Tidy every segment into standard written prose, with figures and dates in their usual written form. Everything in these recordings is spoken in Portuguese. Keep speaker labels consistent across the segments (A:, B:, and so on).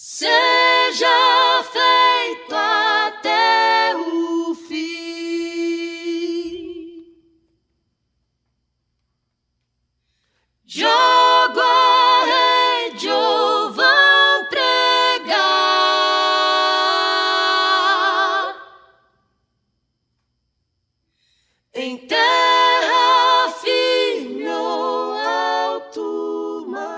A: Seja feito até o fim. Jogo a rede ou vão pregar em terra firme ou alto mar.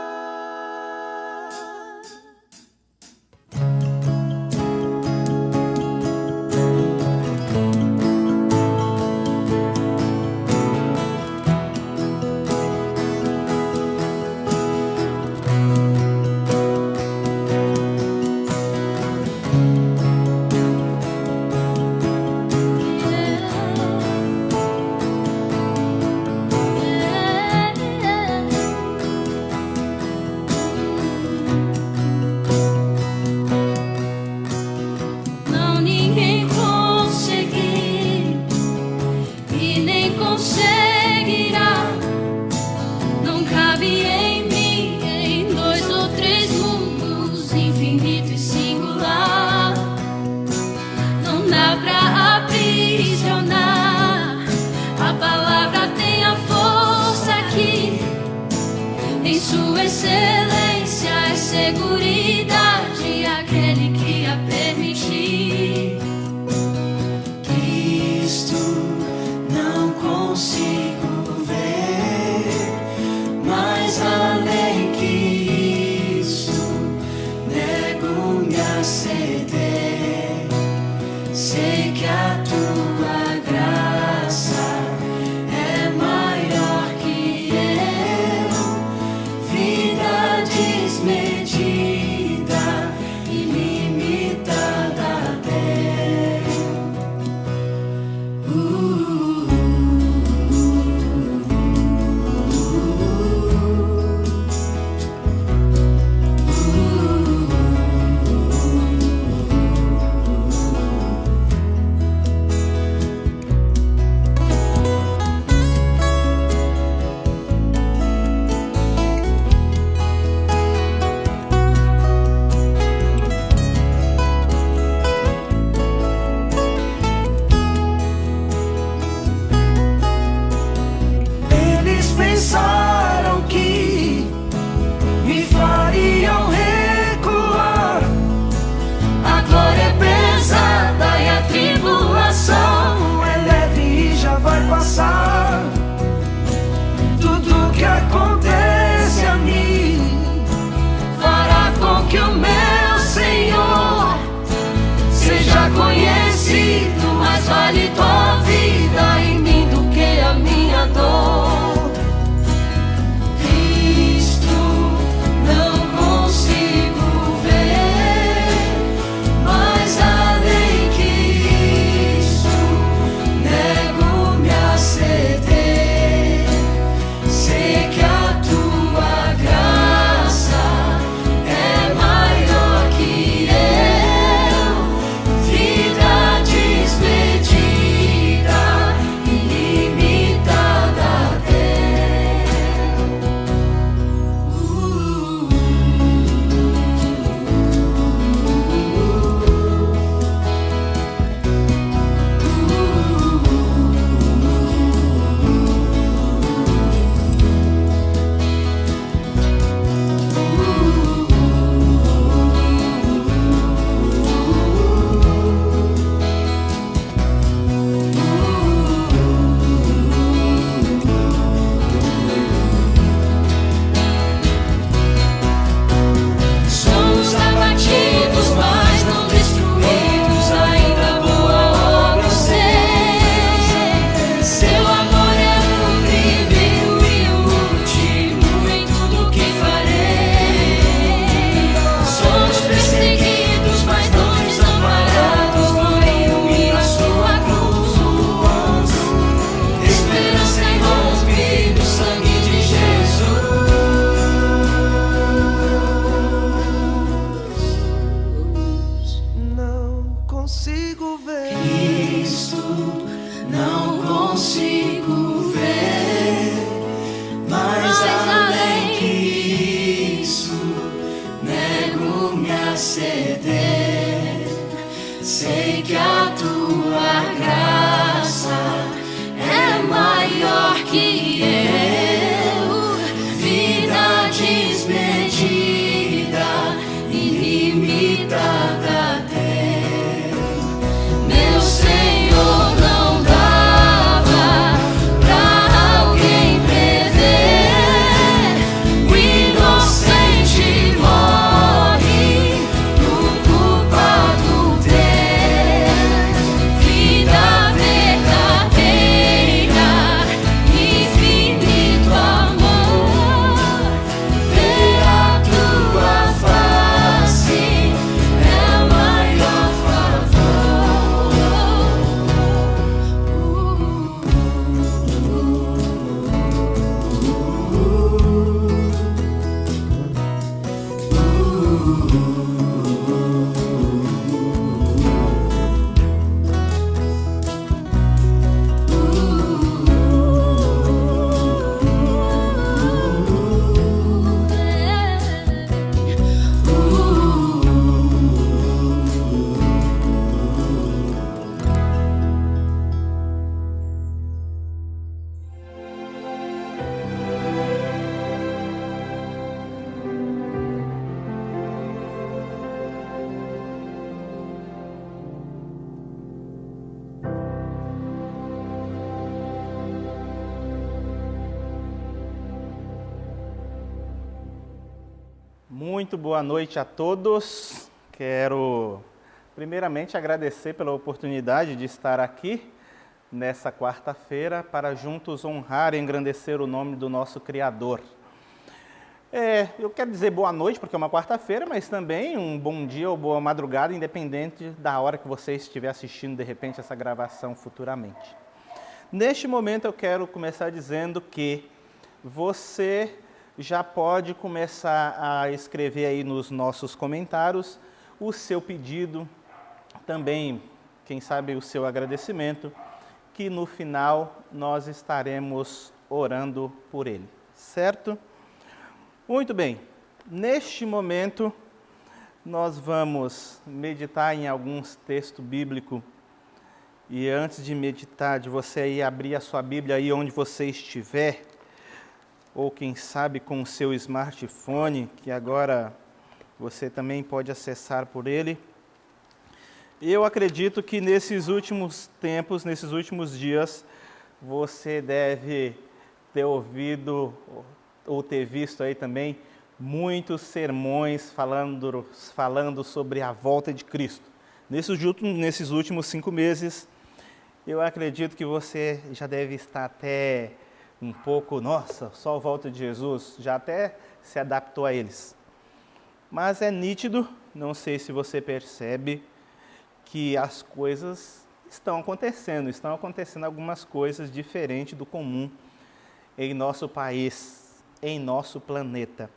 A: Não ninguém conseguir e nem conseguirá. Não cabe em mim, em dois ou três mundos, infinito e singular. Não dá pra aprisionar. A palavra tem a força aqui. Em sua excelência é seguridade aquele que a permitir.
B: Cristo, não consigo ver mais além que isso. Nego-me a ceder. Sei que a tua graça é maior que eu. Vida desmedida
C: Muito boa noite a todos. Quero primeiramente agradecer pela oportunidade de estar aqui nessa quarta-feira para juntos honrar e engrandecer o nome do nosso Criador. Eu quero dizer boa noite porque é uma quarta-feira, mas também um bom dia ou boa madrugada, independente da hora que você estiver assistindo de repente essa gravação futuramente. Neste momento eu quero começar dizendo que você já pode começar a escrever aí nos nossos comentários o seu pedido, também, quem sabe, o seu agradecimento, que no final nós estaremos orando por ele, certo? Muito bem, neste momento nós vamos meditar em alguns textos bíblicos e antes de meditar, de você aí abrir a sua Bíblia aí onde você estiver, ou quem sabe com o seu smartphone, que agora você também pode acessar por ele. Eu acredito que nesses últimos tempos, nesses últimos dias, você deve ter ouvido ou ter visto aí também muitos sermões falando sobre a volta de Cristo. Nesses últimos 5 meses, eu acredito que você já deve estar até um pouco, nossa, só a volta de Jesus, já até se adaptou a eles. Mas é nítido, não sei se você percebe, que as coisas estão acontecendo algumas coisas diferentes do comum em nosso país, em nosso planeta.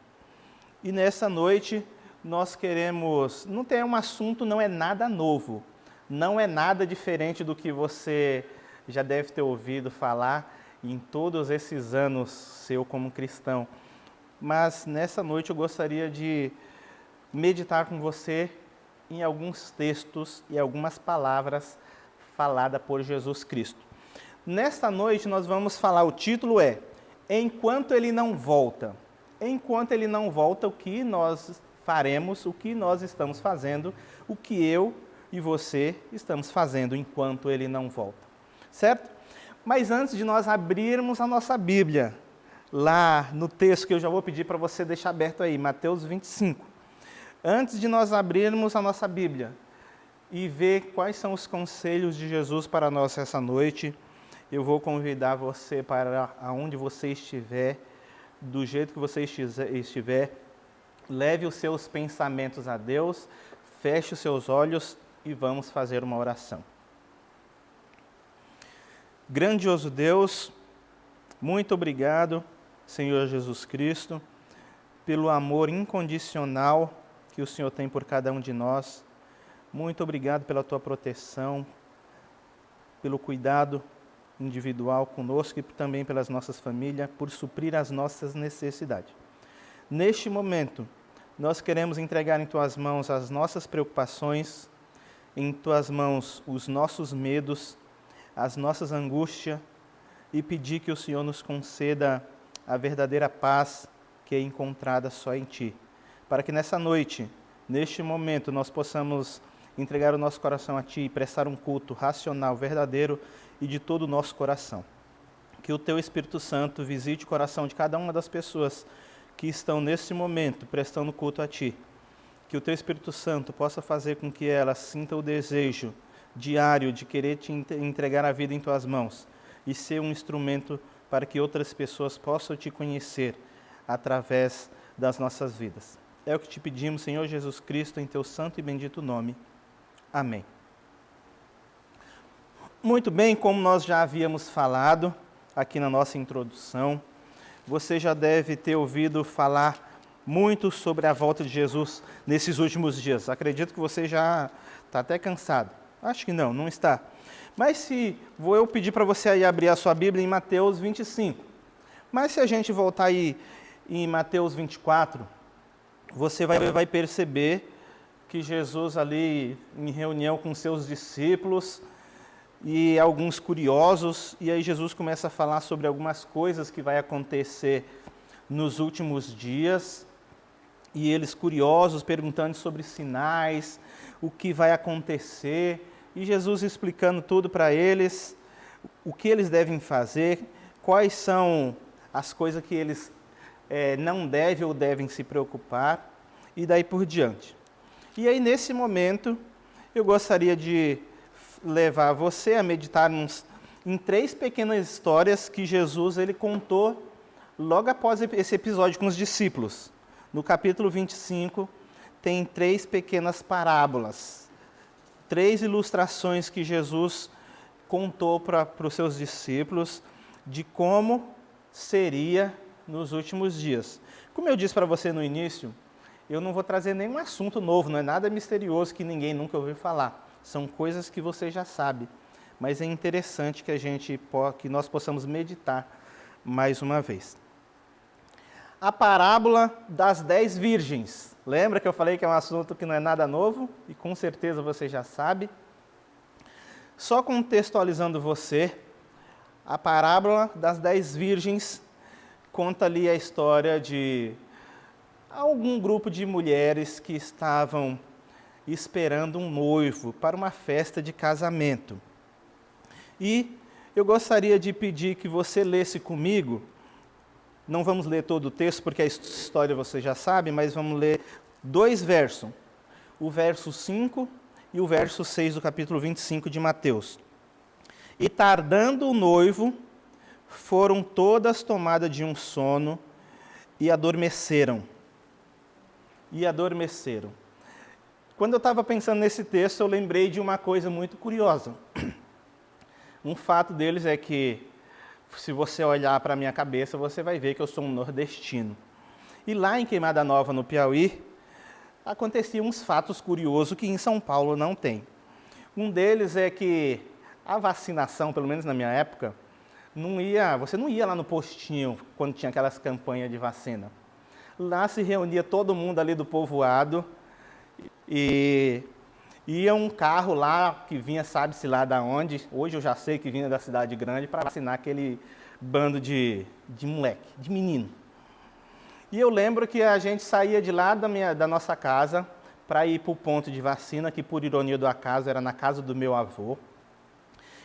C: E nessa noite nós queremos, não tem um assunto, não é nada novo, não é nada diferente do que você já deve ter ouvido falar em todos esses anos seu como cristão. Mas nessa noite eu gostaria de meditar com você em alguns textos e algumas palavras faladas por Jesus Cristo. Nesta noite nós vamos falar, o título é Enquanto Ele Não Volta. Enquanto Ele não volta, o que nós faremos, o que nós estamos fazendo, o que eu e você estamos fazendo enquanto Ele não volta. Certo? Mas antes de nós abrirmos a nossa Bíblia, lá no texto que eu já vou pedir para você deixar aberto aí, Mateus 25. Antes de nós abrirmos a nossa Bíblia e ver quais são os conselhos de Jesus para nós essa noite, eu vou convidar você para aonde você estiver, do jeito que você estiver, leve os seus pensamentos a Deus, feche os seus olhos e vamos fazer uma oração. Grandioso Deus, muito obrigado, Senhor Jesus Cristo, pelo amor incondicional que o Senhor tem por cada um de nós. Muito obrigado pela tua proteção, pelo cuidado individual conosco e também pelas nossas famílias, por suprir as nossas necessidades. Neste momento, nós queremos entregar em tuas mãos as nossas preocupações, em tuas mãos os nossos medos, as nossas angústias e pedir que o Senhor nos conceda a verdadeira paz que é encontrada só em Ti. Para que nessa noite, neste momento, nós possamos entregar o nosso coração a Ti e prestar um culto racional, verdadeiro e de todo o nosso coração. Que o Teu Espírito Santo visite o coração de cada uma das pessoas que estão nesse momento prestando culto a Ti. Que o Teu Espírito Santo possa fazer com que elas sintam o desejo diário de querer Te entregar a vida em Tuas mãos e ser um instrumento para que outras pessoas possam Te conhecer através das nossas vidas. É o que Te pedimos, Senhor Jesus Cristo, em Teu santo e bendito nome. Amém. Muito bem, como nós já havíamos falado aqui na nossa introdução, você já deve ter ouvido falar muito sobre a volta de Jesus nesses últimos dias. Acredito que você já está até cansado. Acho que não está. Mas se vou eu pedir para você aí abrir a sua Bíblia em Mateus 25. Mas se a gente voltar aí em Mateus 24, você vai perceber que Jesus ali em reunião com seus discípulos e alguns curiosos, e aí Jesus começa a falar sobre algumas coisas que vai acontecer nos últimos dias, e eles curiosos, perguntando sobre sinais, o que vai acontecer, e Jesus explicando tudo para eles, o que eles devem fazer, quais são as coisas que eles não devem ou devem se preocupar. e daí por diante. E aí, nesse momento, eu gostaria de levar você a meditar em 3 pequenas histórias que Jesus ele contou logo após esse episódio com os discípulos. No capítulo 25, tem 3 pequenas parábolas, 3 ilustrações que Jesus contou para os seus discípulos de como seria nos últimos dias. Como eu disse para você no início, eu não vou trazer nenhum assunto novo, não é nada misterioso que ninguém nunca ouviu falar. São coisas que você já sabe, mas é interessante que nós possamos meditar mais uma vez. A parábola das 10 virgens. Lembra que eu falei que é um assunto que não é nada novo? E com certeza você já sabe. Só contextualizando você, a parábola das 10 virgens conta ali a história de algum grupo de mulheres que estavam esperando um noivo para uma festa de casamento. E eu gostaria de pedir que você lesse comigo. Não vamos ler todo o texto, porque a história você já sabe, mas vamos ler 2 versos. O verso 5 e o verso 6 do capítulo 25 de Mateus. E tardando o noivo, foram todas tomadas de um sono e adormeceram. Quando eu estava pensando nesse texto, eu lembrei de uma coisa muito curiosa. Um fato deles é que, se você olhar para a minha cabeça, você vai ver que eu sou um nordestino. E lá em Queimada Nova, no Piauí, aconteciam uns fatos curiosos que em São Paulo não tem. Um deles é que a vacinação, pelo menos na minha época, você não ia lá no postinho quando tinha aquelas campanhas de vacina. Lá se reunia todo mundo ali do povoado e ia um carro lá que vinha, sabe-se lá de onde, hoje eu já sei que vinha da cidade grande, para vacinar aquele bando de moleque, de menino. E eu lembro que a gente saía de lá da nossa casa para ir para o ponto de vacina, que por ironia do acaso era na casa do meu avô,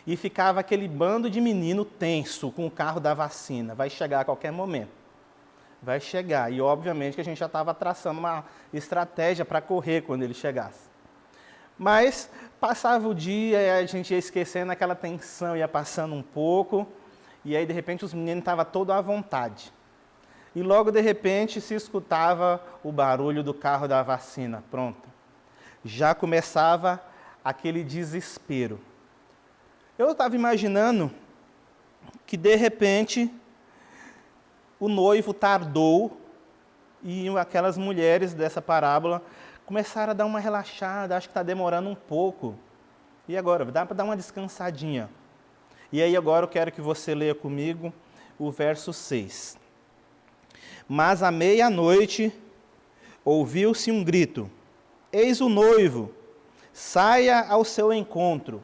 C: e ficava aquele bando de menino tenso com o carro da vacina, vai chegar a qualquer momento. Vai chegar, e obviamente que a gente já estava traçando uma estratégia para correr quando ele chegasse. Mas passava o dia e a gente ia esquecendo aquela tensão, ia passando um pouco, e aí de repente os meninos estavam todos à vontade. E logo de repente se escutava o barulho do carro da vacina, pronto. Já começava aquele desespero. Eu estava imaginando que de repente o noivo tardou e aquelas mulheres dessa parábola começaram a dar uma relaxada, acho que está demorando um pouco. E agora, dá para dar uma descansadinha. E aí agora eu quero que você leia comigo o verso 6. Mas à meia-noite ouviu-se um grito: eis o noivo, saia ao seu encontro.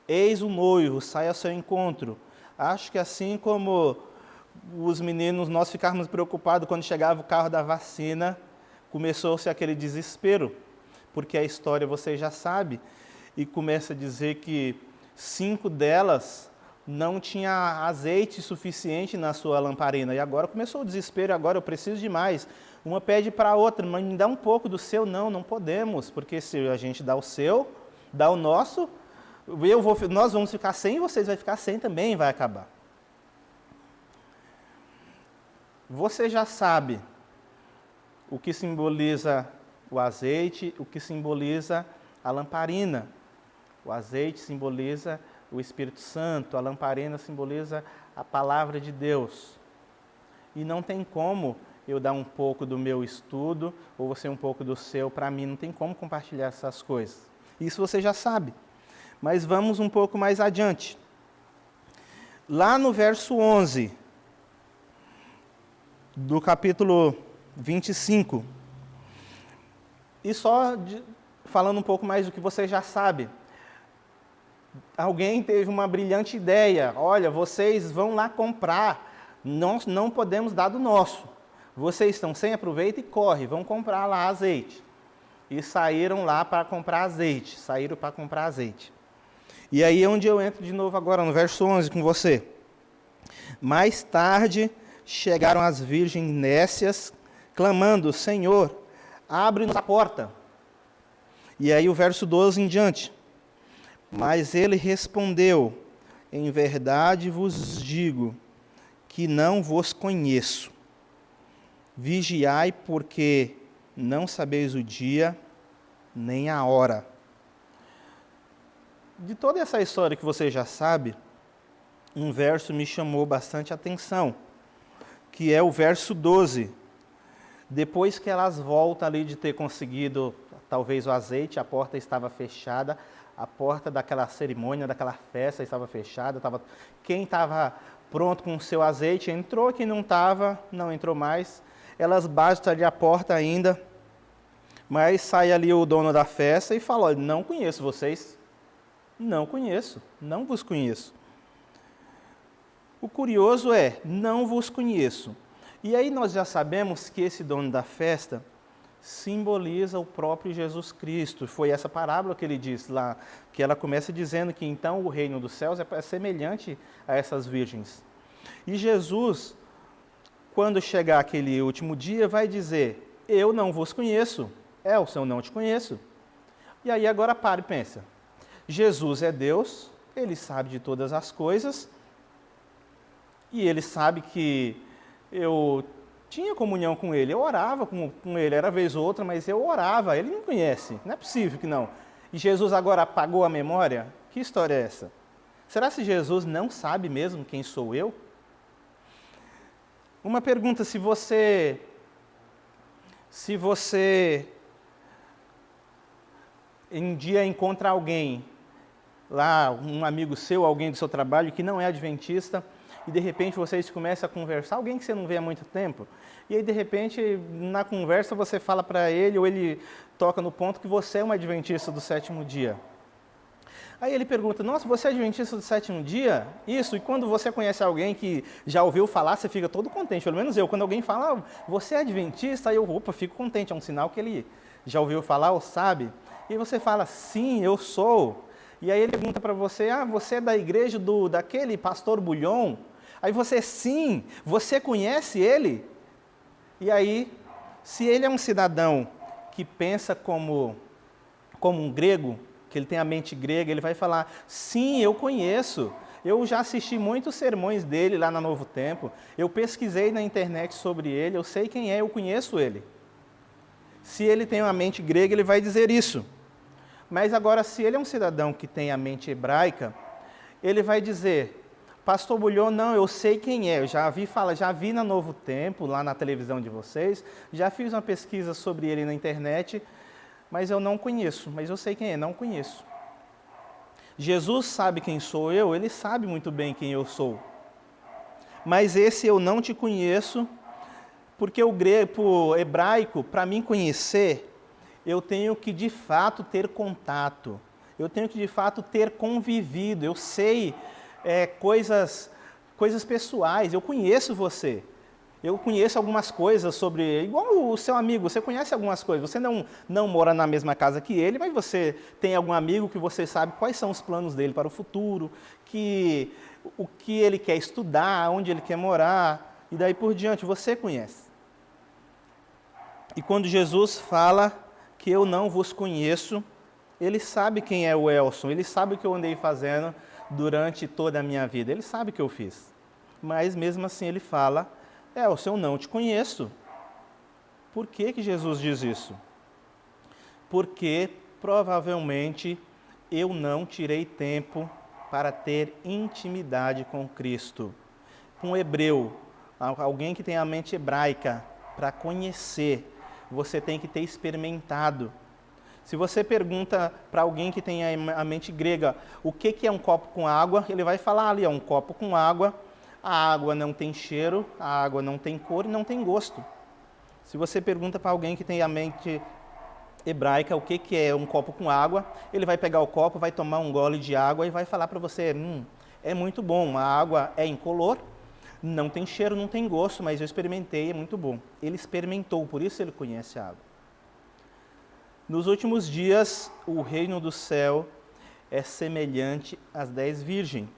C: Eis o noivo, saia ao seu encontro. Acho que assim como os meninos, nós ficávamos preocupados quando chegava o carro da vacina, começou-se aquele desespero, porque a história você já sabe, e começa a dizer que 5 delas não tinha azeite suficiente na sua lamparina, e agora começou o desespero, agora eu preciso de mais. Uma pede para a outra, mas me dá um pouco do seu. Não podemos, porque se a gente dá o seu, dá o nosso, nós vamos ficar sem, vocês vão ficar sem também, vai acabar. Você já sabe o que simboliza o azeite, o que simboliza a lamparina. O azeite simboliza o Espírito Santo, a lamparina simboliza a palavra de Deus. E não tem como eu dar um pouco do meu estudo, ou você um pouco do seu para mim, não tem como compartilhar essas coisas. Isso você já sabe. Mas vamos um pouco mais adiante. Lá no verso 11, do capítulo 25, e só falando um pouco mais do que você já sabe, alguém teve uma brilhante ideia: olha, vocês vão lá comprar, nós não podemos dar do nosso, vocês estão sem, aproveita e corre, vão comprar lá azeite. E saíram lá para comprar azeite, E aí é onde eu entro de novo agora, no verso 11 com você. Mais tarde chegaram as virgens nécias, clamando: Senhor, abre-nos a porta. E aí o verso 12 em diante. Mas ele respondeu, em verdade vos digo, que não vos conheço. Vigiai, porque não sabeis o dia, nem a hora. De toda essa história que você já sabe, um verso me chamou bastante atenção, que é o verso 12. Depois que elas voltam ali de ter conseguido, talvez o azeite, a porta estava fechada, a porta daquela cerimônia, daquela festa estava fechada, quem estava pronto com o seu azeite entrou, quem não estava, não entrou mais. Elas batem ali a porta ainda, mas sai ali o dono da festa e fala, olha, não conheço vocês, não conheço, não vos conheço. O curioso é, não vos conheço. E aí nós já sabemos que esse dono da festa simboliza o próprio Jesus Cristo. Foi essa parábola que ele diz lá, que ela começa dizendo que então o reino dos céus é semelhante a essas virgens. E Jesus, quando chegar aquele último dia, vai dizer, eu não vos conheço, Elson, eu não te conheço. E aí agora para e pensa, Jesus é Deus, ele sabe de todas as coisas, e ele sabe que eu tinha comunhão com ele, eu orava com ele, era vez ou outra, mas eu orava, ele me conhece, não é possível que não. E Jesus agora apagou a memória? Que história é essa? Será que Jesus não sabe mesmo quem sou eu? Uma pergunta, se você um dia encontra alguém, lá um amigo seu, alguém do seu trabalho que não é adventista, e de repente vocês começam a conversar, alguém que você não vê há muito tempo, e aí de repente na conversa você fala para ele, ou ele toca no ponto que você é um adventista do sétimo dia. Aí ele pergunta, nossa, você é adventista do sétimo dia? Isso, e quando você conhece alguém que já ouviu falar, você fica todo contente, pelo menos eu, quando alguém fala, você é adventista, aí eu, fico contente, é um sinal que ele já ouviu falar ou sabe, e você fala, sim, eu sou. E aí ele pergunta para você, você é da igreja daquele pastor Bulhon? Aí você, sim, você conhece ele? E aí, se ele é um cidadão que pensa como um grego, que ele tem a mente grega, ele vai falar, sim, eu conheço. Eu já assisti muitos sermões dele lá na Novo Tempo, eu pesquisei na internet sobre ele, eu sei quem é, eu conheço ele. Se ele tem uma mente grega, ele vai dizer isso. Mas agora, se ele é um cidadão que tem a mente hebraica, ele vai dizer, pastor Bulhon, não, eu sei quem é, eu já vi na Novo Tempo, lá na televisão de vocês, já fiz uma pesquisa sobre ele na internet, mas eu não conheço, mas eu sei quem é, não conheço. Jesus sabe quem sou eu, ele sabe muito bem quem eu sou. Mas esse eu não te conheço, porque o hebraico, para mim conhecer, eu tenho que de fato ter contato, eu tenho que de fato ter convivido, eu sei coisas pessoais, eu conheço você. Eu conheço algumas coisas sobre, igual o seu amigo, você conhece algumas coisas, você não mora na mesma casa que ele, mas você tem algum amigo que você sabe quais são os planos dele para o futuro, o que ele quer estudar, onde ele quer morar, e daí por diante, você conhece. E quando Jesus fala que eu não vos conheço, ele sabe quem é o Elson, ele sabe o que eu andei fazendo durante toda a minha vida, ele sabe o que eu fiz. Mas mesmo assim ele fala, Elson, eu não te conheço. Por que Jesus diz isso? Porque provavelmente eu não tirei tempo para ter intimidade com Cristo. Um hebreu, alguém que tem a mente hebraica, para conhecer, você tem que ter experimentado. Se você pergunta para alguém que tem a mente grega o que é um copo com água, ele vai falar ali, é um copo com água, a água não tem cheiro, a água não tem cor e não tem gosto. Se você pergunta para alguém que tem a mente hebraica o que é um copo com água, ele vai pegar o copo, vai tomar um gole de água e vai falar para você, é muito bom, a água é incolor, não tem cheiro, não tem gosto, mas eu experimentei, é muito bom. Ele experimentou, por isso ele conhece a água. Nos últimos dias, o reino do céu é semelhante às 10 virgens.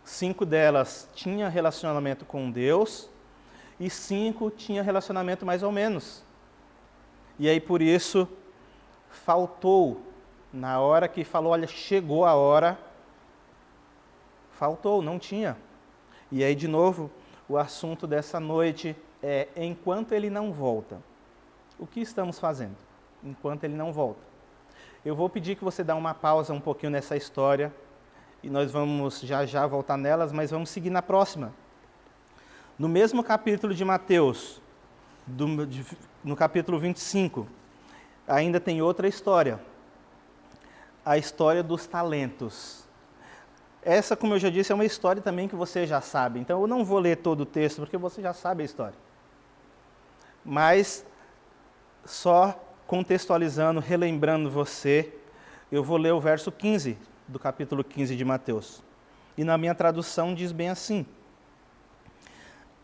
C: 5 delas tinham relacionamento com Deus e 5 tinha relacionamento mais ou menos. E aí por isso faltou, na hora que falou, olha, chegou a hora, faltou, não tinha. E aí de novo, o assunto dessa noite é enquanto ele não volta. O que estamos fazendo enquanto ele não volta? Eu vou pedir que você dê uma pausa um pouquinho nessa história e nós vamos já já voltar nelas, mas vamos seguir na próxima. No mesmo capítulo de Mateus, no capítulo 25, ainda tem outra história. A história dos talentos. Essa, como eu já disse, é uma história também que você já sabe. Então eu não vou ler todo o texto, porque você já sabe a história. Mas, só contextualizando, relembrando você, eu vou ler o verso 15 do capítulo 15 de Mateus. E na minha tradução diz bem assim: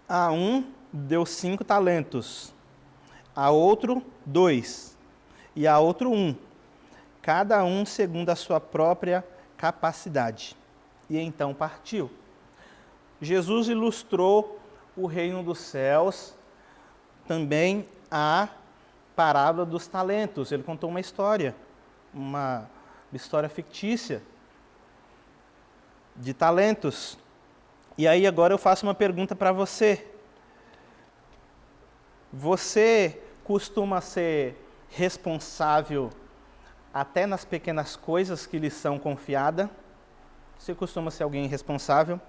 C: a um deu 5 talentos, a outro 2, e a outro 1, cada um segundo a sua própria capacidade. E então partiu. Jesus ilustrou o reino dos céus, também a parábola dos talentos. Ele contou uma história fictícia de talentos. E aí agora eu faço uma pergunta para você. Você costuma ser responsável até nas pequenas coisas que lhe são confiadas? Você costuma ser alguém responsável?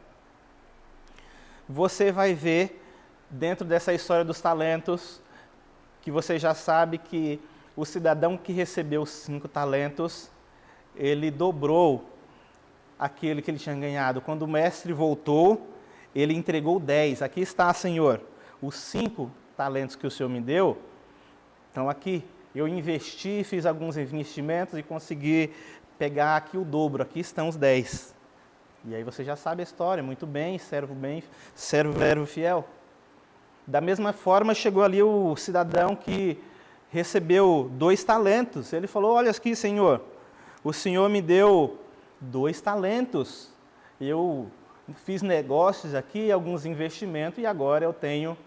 C: Você vai ver, dentro dessa história dos talentos, que você já sabe que o cidadão que recebeu 5 talentos, ele dobrou aquele que ele tinha ganhado. Quando o mestre voltou, ele entregou 10. Aqui está, Senhor, os 5 talentos que o Senhor me deu, estão aqui. Eu investi, fiz alguns investimentos e consegui pegar aqui o dobro. Aqui estão os 10. E aí você já sabe a história, muito bem, servo fiel. Da mesma forma, chegou ali o cidadão que recebeu 2 talentos. Ele falou, olha aqui, Senhor, o Senhor me deu 2 talentos. Eu fiz negócios aqui, alguns investimentos, e agora eu tenho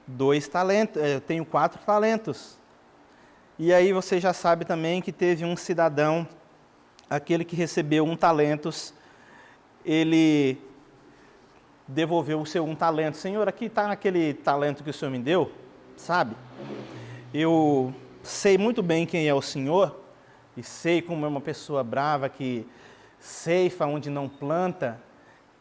C: 2 talentos, eu tenho 4 talentos. E aí você já sabe também que teve um cidadão, aquele que recebeu 1 talento, ele devolveu o seu 1 talento. Senhor, aqui está aquele talento que o Senhor me deu, sabe? Eu sei muito bem quem é o Senhor, e sei como é uma pessoa brava que ceifa onde não planta,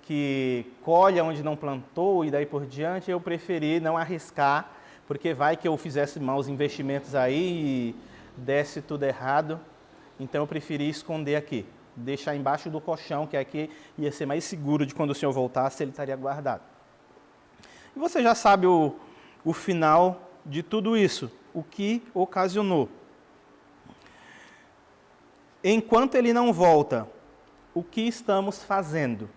C: que colhe onde não plantou e daí por diante. Eu preferi não arriscar, porque vai que eu fizesse maus investimentos aí e desse tudo errado. Então eu preferi esconder aqui, deixar embaixo do colchão, que aqui ia ser mais seguro de quando o Senhor voltasse, ele estaria guardado. E você já sabe o final de tudo isso, o que ocasionou. Enquanto ele não volta, o que estamos fazendo?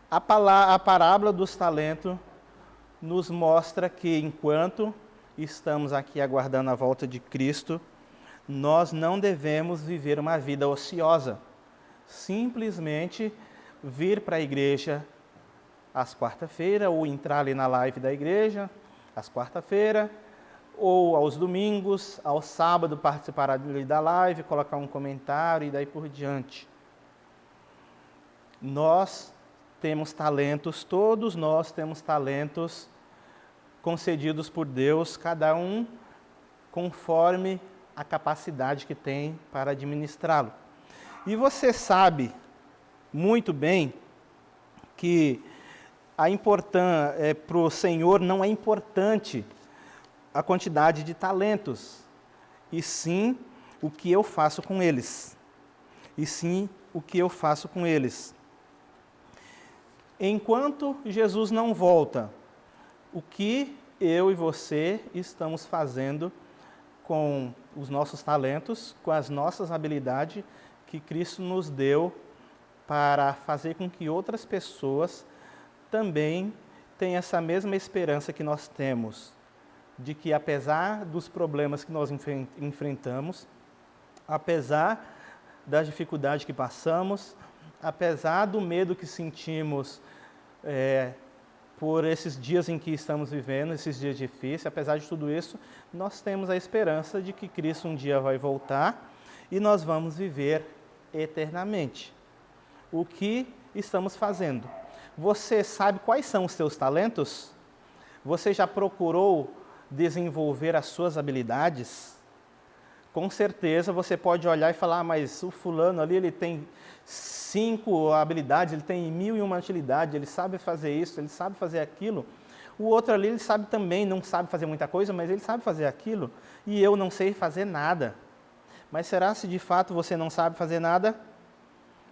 C: A parábola dos talentos nos mostra que enquanto estamos aqui aguardando a volta de Cristo, nós não devemos viver uma vida ociosa. Simplesmente vir para a igreja às quarta-feiras, ou entrar ali na live da igreja às quarta-feiras, ou aos domingos, ao sábado participar ali da live, colocar um comentário e daí por diante. Nós temos talentos, todos nós temos talentos concedidos por Deus, cada um conforme a capacidade que tem para administrá-lo. E você sabe muito bem que para o Senhor não é importante a quantidade de talentos, e sim o que eu faço com eles. Enquanto Jesus não volta, o que eu e você estamos fazendo com os nossos talentos, com as nossas habilidades que Cristo nos deu para fazer com que outras pessoas também tenham essa mesma esperança que nós temos, de que apesar dos problemas que nós enfrentamos, apesar das dificuldades que passamos, apesar do medo que sentimos por esses dias em que estamos vivendo, esses dias difíceis, apesar de tudo isso, nós temos a esperança de que Cristo um dia vai voltar e nós vamos viver eternamente. O que estamos fazendo? Você sabe quais são os seus talentos? Você já procurou desenvolver as suas habilidades? Com certeza você pode olhar e falar, mas o fulano ali, ele tem 5 habilidades, ele tem 1001 utilidades, ele sabe fazer isso, ele sabe fazer aquilo. O outro ali, ele sabe também, não sabe fazer muita coisa, mas ele sabe fazer aquilo, e eu não sei fazer nada. Mas será se de fato você não sabe fazer nada?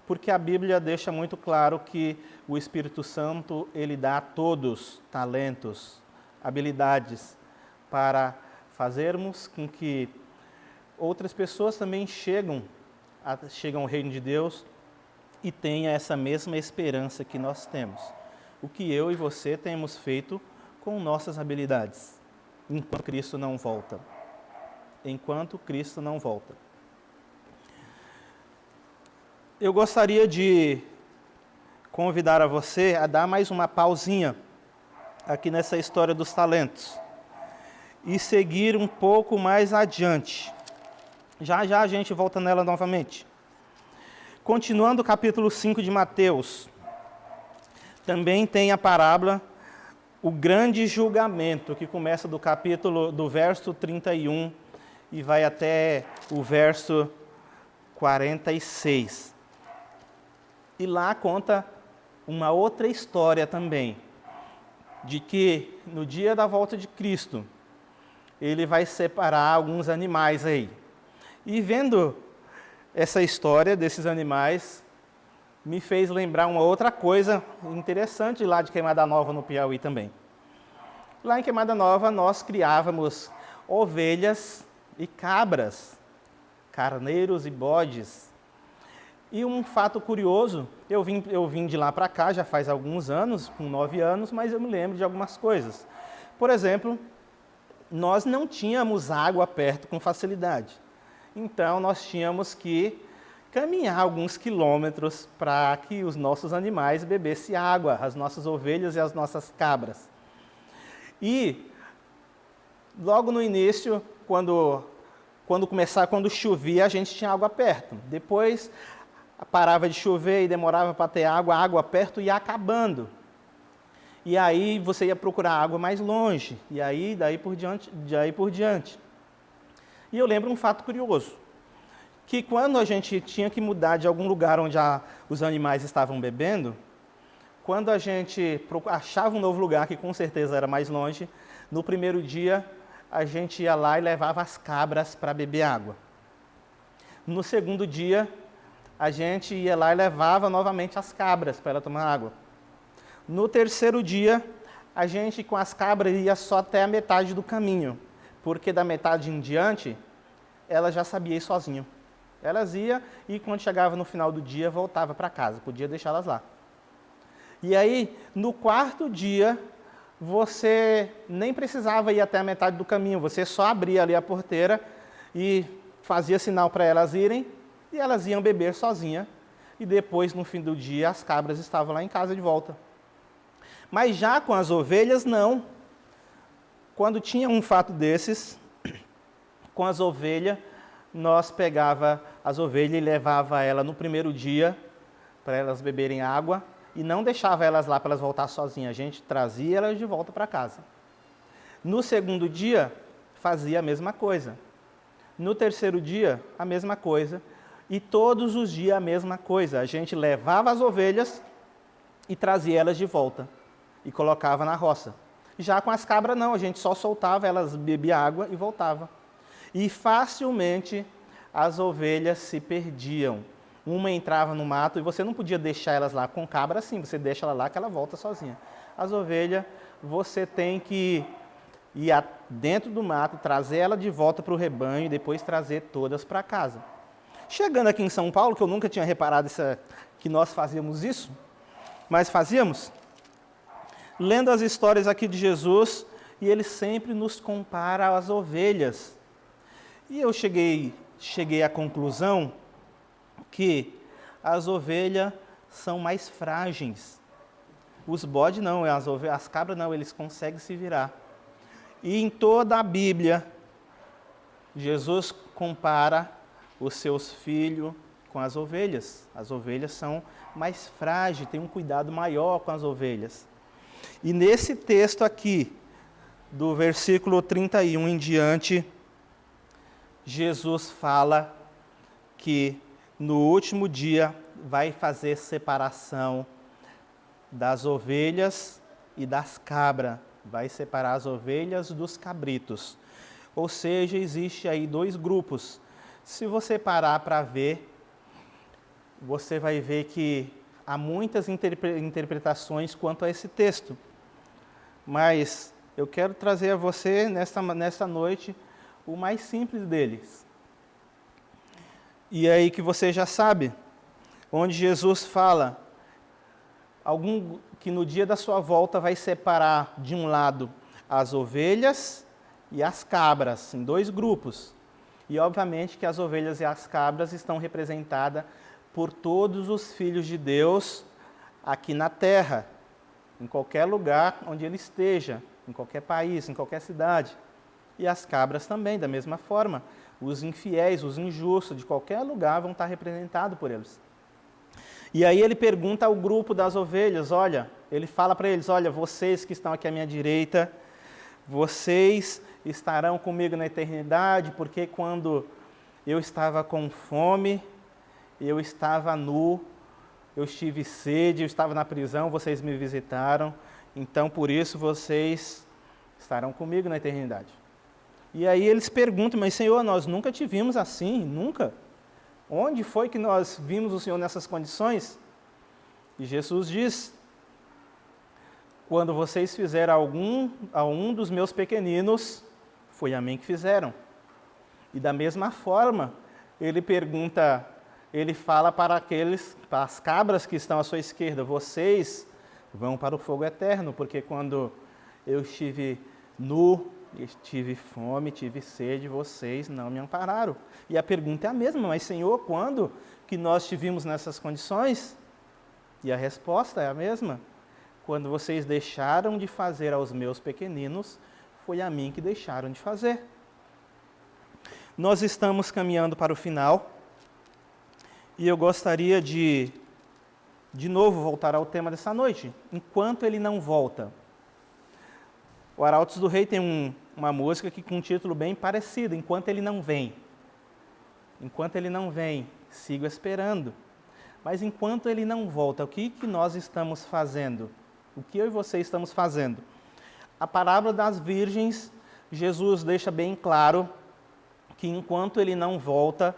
C: Porque a Bíblia deixa muito claro que o Espírito Santo, ele dá a todos talentos, habilidades, para fazermos com que outras pessoas também chegam ao reino de Deus e tenham essa mesma esperança que nós temos. O que eu e você temos feito com nossas habilidades, enquanto Cristo não volta. Enquanto Cristo não volta. Eu gostaria de convidar a você a dar mais uma pausinha aqui nessa história dos talentos e seguir um pouco mais adiante. Já já a gente volta nela novamente. Continuando o capítulo 5 de Mateus, também tem a parábola, o grande julgamento, que começa do verso 31 e vai até o verso 46. E lá conta uma outra história também, de que no dia da volta de Cristo, ele vai separar alguns animais aí. E vendo essa história desses animais, me fez lembrar uma outra coisa interessante lá de Queimada Nova, no Piauí também. Lá em Queimada Nova, nós criávamos ovelhas e cabras, carneiros e bodes. E um fato curioso, eu vim de lá para cá já faz alguns anos, com 9 anos, mas eu me lembro de algumas coisas. Por exemplo, nós não tínhamos água perto com facilidade. Então, nós tínhamos que caminhar alguns quilômetros para que os nossos animais bebessem água, as nossas ovelhas e as nossas cabras. E, logo no início, quando chovia, a gente tinha água perto. Depois, parava de chover e demorava para ter água, a água perto ia acabando. E aí, você ia procurar água mais longe. E aí, daí por diante. E eu lembro um fato curioso, que quando a gente tinha que mudar de algum lugar onde os animais estavam bebendo, quando a gente achava um novo lugar, que com certeza era mais longe, no primeiro dia a gente ia lá e levava as cabras para beber água. No segundo dia, a gente ia lá e levava novamente as cabras para ela tomar água. No terceiro dia, a gente com as cabras ia só até a metade do caminho, porque da metade em diante, ela já sabia ir sozinha. Elas iam e quando chegava no final do dia, voltava para casa, podia deixá-las lá. E aí, no quarto dia, você nem precisava ir até a metade do caminho, você só abria ali a porteira e fazia sinal para elas irem, e elas iam beber sozinha, e depois, no fim do dia, as cabras estavam lá em casa de volta. Mas já com as ovelhas, não. Quando tinha um fato desses, com as ovelhas, nós pegava as ovelhas e levava elas no primeiro dia para elas beberem água e não deixava elas lá para elas voltar sozinhas. A gente trazia elas de volta para casa. No segundo dia, fazia a mesma coisa. No terceiro dia, a mesma coisa. E todos os dias a mesma coisa. A gente levava as ovelhas e trazia elas de volta e colocava na roça. Já com as cabras não, a gente só soltava, elas bebiam água e voltava. E facilmente as ovelhas se perdiam. Uma entrava no mato e você não podia deixar elas lá. Com cabra assim, você deixa ela lá que ela volta sozinha. As ovelhas, você tem que ir dentro do mato, trazer ela de volta para o rebanho e depois trazer todas para casa. Chegando aqui em São Paulo, que eu nunca tinha reparado que nós fazíamos isso, mas fazíamos, lendo as histórias aqui de Jesus, e ele sempre nos compara às ovelhas. E eu cheguei à conclusão que as ovelhas são mais frágeis. Os bodes não, as cabras não, eles conseguem se virar. E em toda a Bíblia, Jesus compara os seus filhos com as ovelhas. As ovelhas são mais frágeis, tem um cuidado maior com as ovelhas. E nesse texto aqui, do versículo 31 em diante, Jesus fala que no último dia vai fazer separação das ovelhas e das cabras. Vai separar as ovelhas dos cabritos. Ou seja, existe aí dois grupos. Se você parar para ver, você vai ver que há muitas interpretações quanto a esse texto. Mas eu quero trazer a você, nessa noite, o mais simples deles. E aí que você já sabe, onde Jesus fala que no dia da sua volta vai separar de um lado as ovelhas e as cabras, em dois grupos. E obviamente que as ovelhas e as cabras estão representadas por todos os filhos de Deus aqui na terra, em qualquer lugar onde ele esteja, em qualquer país, em qualquer cidade. E as cabras também, da mesma forma. Os infiéis, os injustos, de qualquer lugar vão estar representados por eles. E aí ele pergunta ao grupo das ovelhas, ele fala para eles, vocês que estão aqui à minha direita, vocês estarão comigo na eternidade, porque quando eu estava com fome, eu estava nu, eu estive sede, eu estava na prisão, vocês me visitaram, então por isso vocês estarão comigo na eternidade. E aí eles perguntam, mas Senhor, nós nunca te vimos assim, nunca. Onde foi que nós vimos o Senhor nessas condições? E Jesus diz, quando vocês fizeram a um dos meus pequeninos, foi a mim que fizeram. E da mesma forma, ele fala para as cabras que estão à sua esquerda, vocês vão para o fogo eterno, porque quando eu estive nu, tive fome, tive sede, vocês não me ampararam. E a pergunta é a mesma, mas Senhor, quando que nós te vimos nessas condições? E a resposta é a mesma. Quando vocês deixaram de fazer aos meus pequeninos, foi a mim que deixaram de fazer. Nós estamos caminhando para o final, e eu gostaria de novo voltar ao tema dessa noite, enquanto ele não volta. O Arautos do Rei tem uma música com um título bem parecido, Enquanto Ele Não Vem. Enquanto Ele não vem, sigo esperando. Mas enquanto Ele não volta, o que nós estamos fazendo? O que eu e você estamos fazendo? A parábola das virgens, Jesus deixa bem claro que enquanto Ele não volta,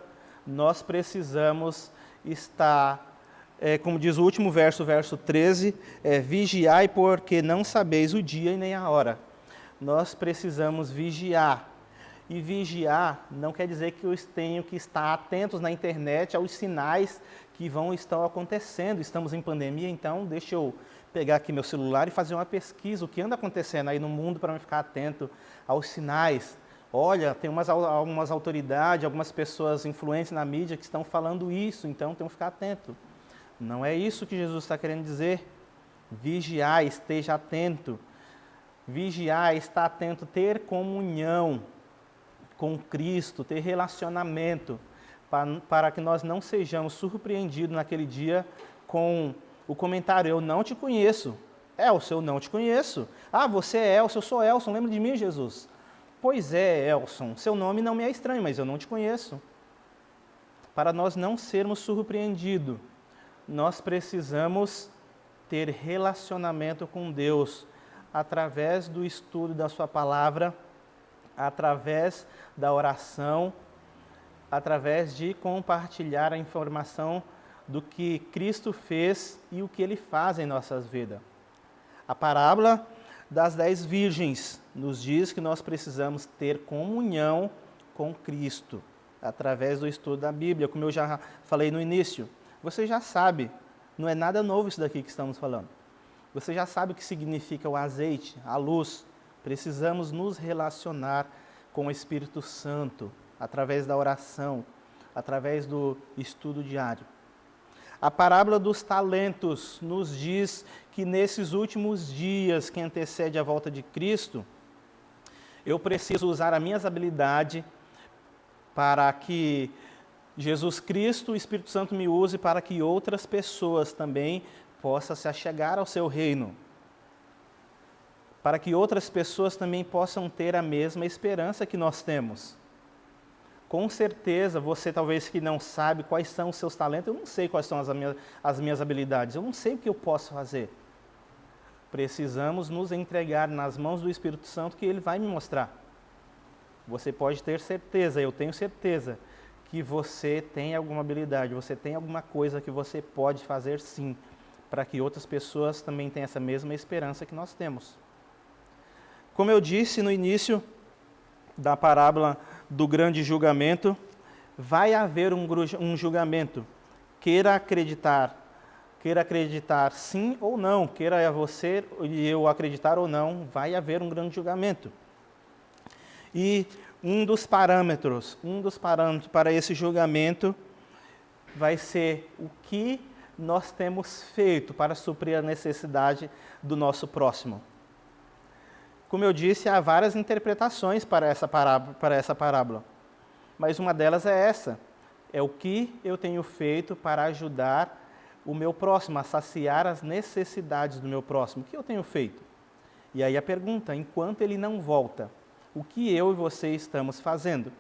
C: nós precisamos estar, como diz o último verso, o verso 13, vigiai porque não sabeis o dia e nem a hora. Nós precisamos vigiar. E vigiar não quer dizer que eu tenho que estar atentos na internet aos sinais que estão acontecendo. Estamos em pandemia, então deixa eu pegar aqui meu celular e fazer uma pesquisa, o que anda acontecendo aí no mundo para eu ficar atento aos sinais. Olha, tem algumas autoridades, algumas pessoas influentes na mídia que estão falando isso, então tenho que ficar atento. Não é isso que Jesus está querendo dizer. Vigiar, esteja atento. Vigiar, estar atento, ter comunhão com Cristo, ter relacionamento, para que nós não sejamos surpreendidos naquele dia com o comentário, eu não te conheço. Elson, eu não te conheço. Ah, você é Elson, eu sou Elson, lembra de mim, Jesus? Pois é, Elson, seu nome não me é estranho, mas eu não te conheço. Para nós não sermos surpreendidos, nós precisamos ter relacionamento com Deus através do estudo da sua palavra, através da oração, através de compartilhar a informação do que Cristo fez e o que Ele faz em nossas vidas. A parábola das 10 virgens nos diz que nós precisamos ter comunhão com Cristo, através do estudo da Bíblia, como eu já falei no início. Você já sabe, não é nada novo isso daqui que estamos falando. Você já sabe o que significa o azeite, a luz. Precisamos nos relacionar com o Espírito Santo, através da oração, através do estudo diário. A parábola dos talentos nos diz que nesses últimos dias que antecede a volta de Cristo, eu preciso usar as minhas habilidades para que Jesus Cristo, o Espírito Santo, me use para que outras pessoas também possam se achegar ao seu reino. Para que outras pessoas também possam ter a mesma esperança que nós temos. Com certeza, você talvez que não sabe quais são os seus talentos, eu não sei quais são as minhas habilidades, eu não sei o que eu posso fazer. Precisamos nos entregar nas mãos do Espírito Santo que Ele vai me mostrar. Você pode ter certeza, eu tenho certeza, que você tem alguma habilidade, você tem alguma coisa que você pode fazer sim, para que outras pessoas também tenham essa mesma esperança que nós temos. Como eu disse no início da parábola do grande julgamento, vai haver um julgamento. Queira acreditar sim ou não, queira você e eu acreditar ou não, vai haver um grande julgamento. E um dos parâmetros para esse julgamento vai ser o que nós temos feito para suprir a necessidade do nosso próximo. Como eu disse, há várias interpretações para essa parábola, mas uma delas é essa, é o que eu tenho feito para ajudar o meu próximo, a saciar as necessidades do meu próximo. O que eu tenho feito? E aí a pergunta, enquanto ele não volta, o que eu e você estamos fazendo?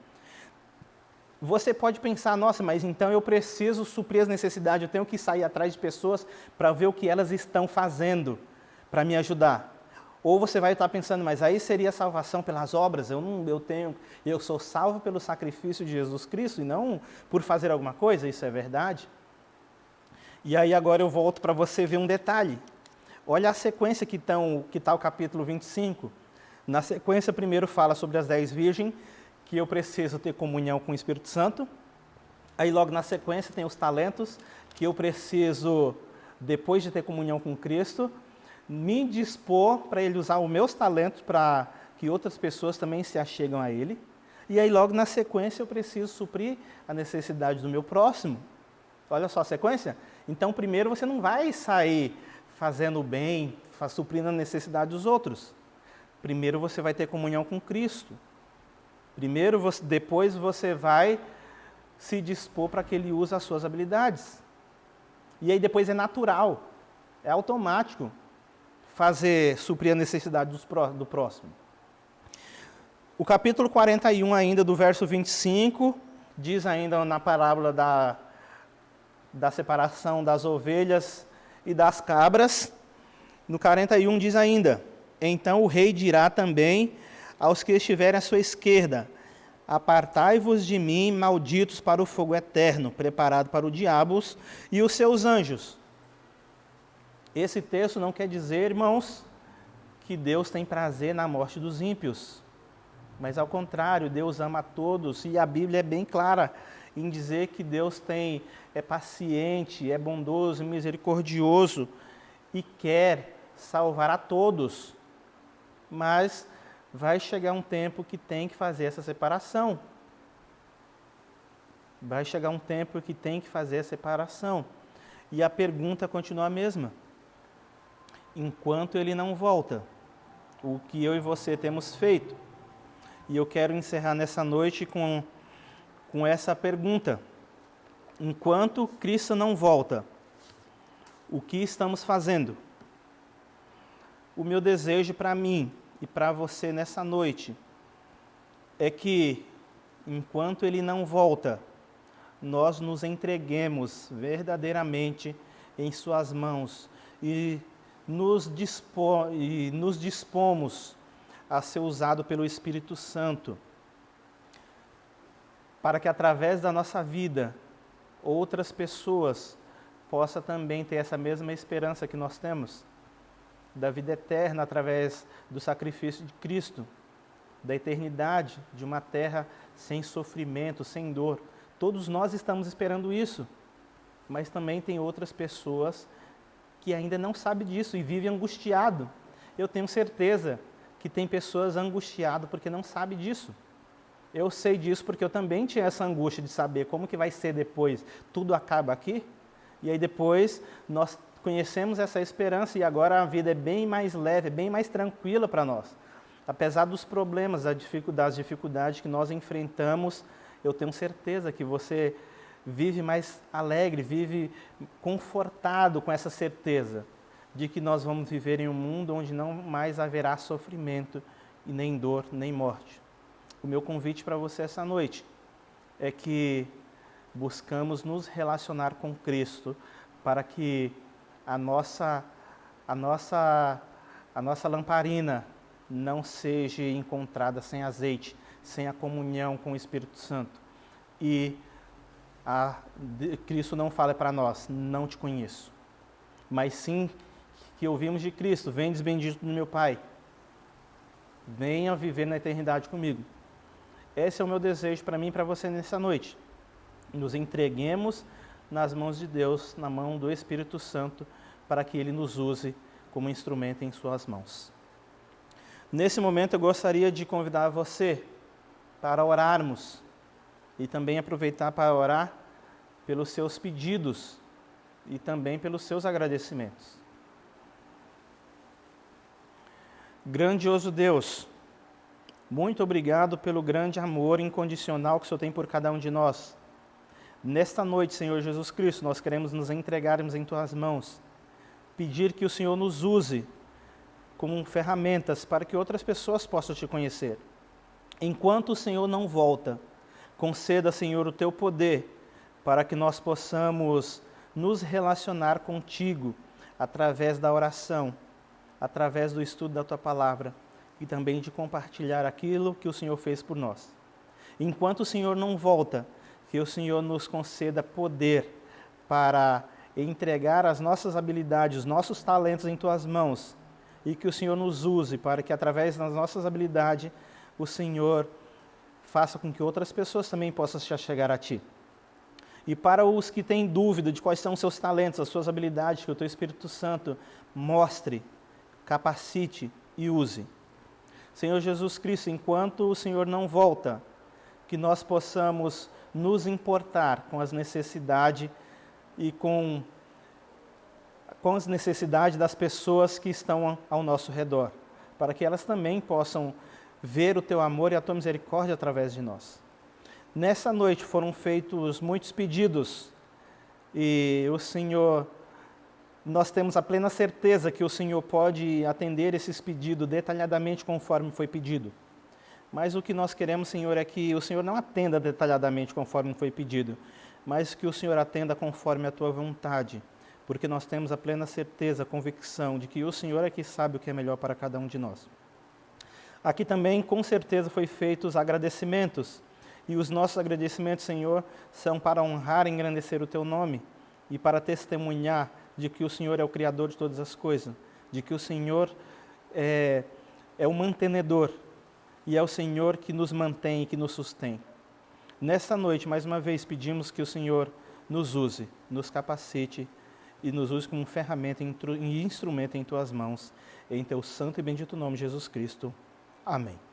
C: Você pode pensar, nossa, mas então eu preciso suprir as necessidades, eu tenho que sair atrás de pessoas para ver o que elas estão fazendo para me ajudar. Ou você vai estar pensando, mas aí seria salvação pelas obras, eu sou salvo pelo sacrifício de Jesus Cristo e não por fazer alguma coisa, isso é verdade? E aí agora eu volto para você ver um detalhe. Olha a sequência que está o capítulo 25. Na sequência, primeiro fala sobre as 10 virgens, que eu preciso ter comunhão com o Espírito Santo. Aí logo na sequência tem os talentos, que eu preciso, depois de ter comunhão com Cristo, me dispor para Ele usar os meus talentos para que outras pessoas também se achegam a Ele. E aí logo na sequência eu preciso suprir a necessidade do meu próximo. Olha só a sequência. Então primeiro você não vai sair fazendo o bem, suprindo a necessidade dos outros. Primeiro você vai ter comunhão com Cristo. Depois você vai se dispor para que Ele use as suas habilidades. E aí depois é natural, é automático suprir a necessidade do próximo. O capítulo 41 ainda, do verso 25, diz ainda na parábola da separação das ovelhas e das cabras. No 41 diz ainda, então o rei dirá também aos que estiverem à sua esquerda, apartai-vos de mim, malditos, para o fogo eterno, preparado para o diabo e os seus anjos. Esse texto não quer dizer, irmãos, que Deus tem prazer na morte dos ímpios. Mas, ao contrário, Deus ama a todos. E a Bíblia é bem clara em dizer que Deus é paciente, é bondoso, misericordioso e quer salvar a todos. Mas vai chegar um tempo que tem que fazer essa separação. Vai chegar um tempo que tem que fazer a separação. E a pergunta continua a mesma. Enquanto Ele não volta, o que eu e você temos feito? E eu quero encerrar nessa noite com essa pergunta. Enquanto Cristo não volta, o que estamos fazendo? O meu desejo para mim e para você nessa noite é que, enquanto Ele não volta, nós nos entreguemos verdadeiramente em Suas mãos e nos dispomos a ser usado pelo Espírito Santo, para que através da nossa vida, outras pessoas possam também ter essa mesma esperança que nós temos, da vida eterna através do sacrifício de Cristo, da eternidade, de uma terra sem sofrimento, sem dor. Todos nós estamos esperando isso, mas também tem outras pessoas que ainda não sabem disso e vivem angustiado. Eu tenho certeza que tem pessoas angustiadas porque não sabem disso. Eu sei disso porque eu também tinha essa angústia de saber como que vai ser depois. Tudo acaba aqui? E aí depois nós conhecemos essa esperança e agora a vida é bem mais leve, bem mais tranquila para nós. Apesar dos problemas, das dificuldades que nós enfrentamos, eu tenho certeza que você vive mais alegre, vive confortado com essa certeza de que nós vamos viver em um mundo onde não mais haverá sofrimento e nem dor, nem morte. O meu convite para você essa noite é que buscamos nos relacionar com Cristo para que a nossa lamparina não seja encontrada sem azeite, sem a comunhão com o Espírito Santo. E Cristo não fala para nós, não te conheço, mas sim que ouvimos de Cristo, vendes bendito do meu Pai, venha viver na eternidade comigo. Esse é o meu desejo para mim e para você nessa noite. Nos entreguemos nas mãos de Deus, na mão do Espírito Santo, para que Ele nos use como instrumento em suas mãos. Nesse momento eu gostaria de convidar você para orarmos e também aproveitar para orar pelos seus pedidos e também pelos seus agradecimentos. Grandioso Deus, muito obrigado pelo grande amor incondicional que o Senhor tem por cada um de nós. Nesta noite, Senhor Jesus Cristo, nós queremos nos entregarmos em Tuas mãos, pedir que o Senhor nos use como ferramentas para que outras pessoas possam Te conhecer. Enquanto o Senhor não volta, conceda, Senhor, o Teu poder para que nós possamos nos relacionar contigo através da oração, através do estudo da Tua Palavra e também de compartilhar aquilo que o Senhor fez por nós. Enquanto o Senhor não volta, que o Senhor nos conceda poder para entregar as nossas habilidades, os nossos talentos em Tuas mãos e que o Senhor nos use para que através das nossas habilidades o Senhor faça com que outras pessoas também possam se achegar a Ti. E para os que têm dúvida de quais são os seus talentos, as suas habilidades, que o Teu Espírito Santo mostre, capacite e use. Senhor Jesus Cristo, enquanto o Senhor não volta, que nós possamos nos importar com as necessidades e com as necessidades das pessoas que estão ao nosso redor, para que elas também possam ver o Teu amor e a Tua misericórdia através de nós. Nessa noite foram feitos muitos pedidos e o Senhor, nós temos a plena certeza que o Senhor pode atender esses pedidos detalhadamente conforme foi pedido. Mas o que nós queremos, Senhor, é que o Senhor não atenda detalhadamente conforme foi pedido, mas que o Senhor atenda conforme a Tua vontade, porque nós temos a plena certeza, a convicção de que o Senhor é que sabe o que é melhor para cada um de nós. Aqui também, com certeza, foi feitos agradecimentos, e os nossos agradecimentos, Senhor, são para honrar e engrandecer o Teu nome e para testemunhar de que o Senhor é o Criador de todas as coisas, de que o Senhor é o mantenedor e é o Senhor que nos mantém e que nos sustém. Nesta noite, mais uma vez, pedimos que o Senhor nos use, nos capacite e nos use como ferramenta e instrumento em Tuas mãos, em Teu santo e bendito nome, Jesus Cristo. Amém.